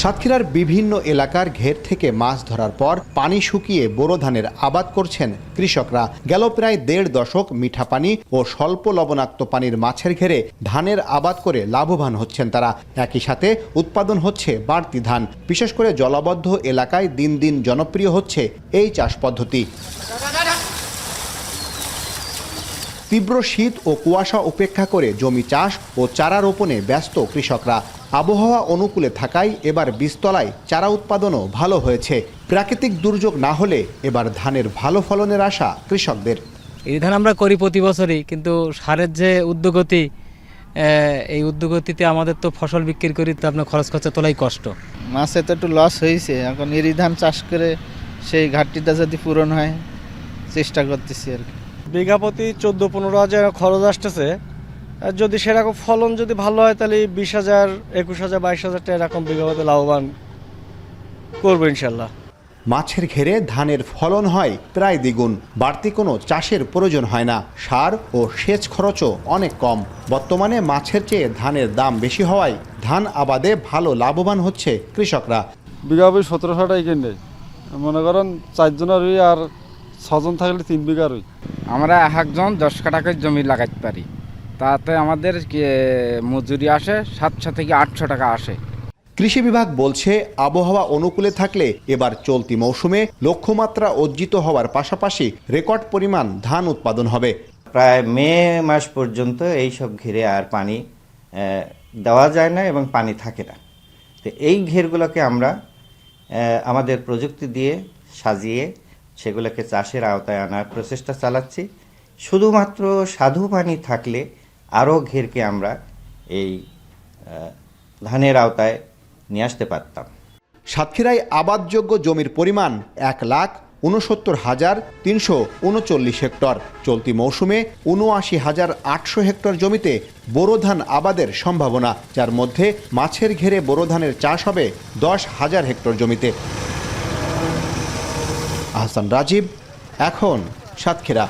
সাতক্ষীরার বিভিন্ন এলাকার ঘের থেকে মাছ ধরার পর পানি শুকিয়ে বোরো ধানের আবাদ করছেন কৃষকরা। গেল প্রায় ১.৫ দশক মিঠা পানি ও স্বল্প লবণাক্ত পানির মাছের ঘেরে ধানের আবাদ করে লাভবান হচ্ছেন তারা। একই সাথে উৎপাদন হচ্ছে বাড়তি ধান। বিশেষ করে জলাবদ্ধ এলাকায় দিন দিন জনপ্রিয় হচ্ছে এই চাষ পদ্ধতি। তীব্র শীত ও কুয়াশা উপেক্ষা করে জমি চাষ ও চারা রোপণে ব্যস্ত কৃষকরা। আবহাওয়া অনুকূলে থাকায় এবার বীজতলায় চারা উৎপাদনও ভালো হয়েছে। প্রাকৃতিক দুর্যোগ না হলে এবার ধানের ভালো ফলনের আশা কৃষকদের। এই ধান আমরা করি প্রতি বছরই, কিন্তু সারের যে উদ্যোগতি, এই উদ্যোগতিতে আমাদের তো ফসল বিক্রি করি, তো আপনার খরচ খরচা তোলাই কষ্ট। মাছে তো একটু লস হয়েছে, এখন এরি ধান চাষ করে সেই ঘাটতিটা যদি পূরণ হয় চেষ্টা করতেছি আর কি। বিঘা প্রতি 14-15 হাজার খরচ আসতেছে। আর যদি সেরকম ফলন যদি ভালো হয় তাহলে 20,000, 21,000, 22,000 টাকা এরকম বিঘা প্রতি লাভবান করবো ইনশাল্লাহ। মাছের ঘেরে ধানের ফলন হয় প্রায় দ্বিগুণ। বাড়তি কোনো চাষের প্রয়োজন হয় না। সার ও সেচ খরচও অনেক কম। বর্তমানে মাছের চেয়ে ধানের দাম বেশি হওয়ায় ধান আবাদে ভালো লাভবান হচ্ছে কৃষকরা। বিঘা বই 1700 টাকা কিনে মনে করেন 4 জনের রুই আর 6 জন থাকলে 3 বিঘা রুই। আমরা একজন 10 কাঠা করে জমি লাগাইতে পারি, তাতে আমাদের মজুরি আসে 700 থেকে 800 টাকা আসে। কৃষি বিভাগ বলছে আবহাওয়া অনুকূলে থাকলে এবার চলতি মৌসুমে লক্ষ্যমাত্রা অর্জিত হওয়ার পাশাপাশি রেকর্ড পরিমাণ ধান উৎপাদন হবে। প্রায় মে মাস পর্যন্ত এই সব ঘেরে আর পানি দেওয়া যায় না এবং পানি থাকে না। তো এই ঘেরগুলোকে আমরা আমাদের প্রযুক্তি দিয়ে সাজিয়ে সেগুলোকে চাষের আওতায় আনার প্রচেষ্টা চালাচ্ছি। শুধুমাত্র সাধু পানি থাকলে আরও ঘেরকে আমরা এই ধানের আওতায় নিয়ে আসতে পারতাম। সাতক্ষীরায় আবাদযোগ্য জমির পরিমাণ 1,69,339 হেক্টর। চলতি মৌসুমে ৭৯,৮০০ হেক্টর জমিতে বোরো ধান আবাদের সম্ভাবনা, যার মধ্যে মাছের ঘেরে বোরো ধানের চাষ হবে 10,০০০ হেক্টর জমিতে। আহসান রাজীব, এখন সাতক্ষীরা।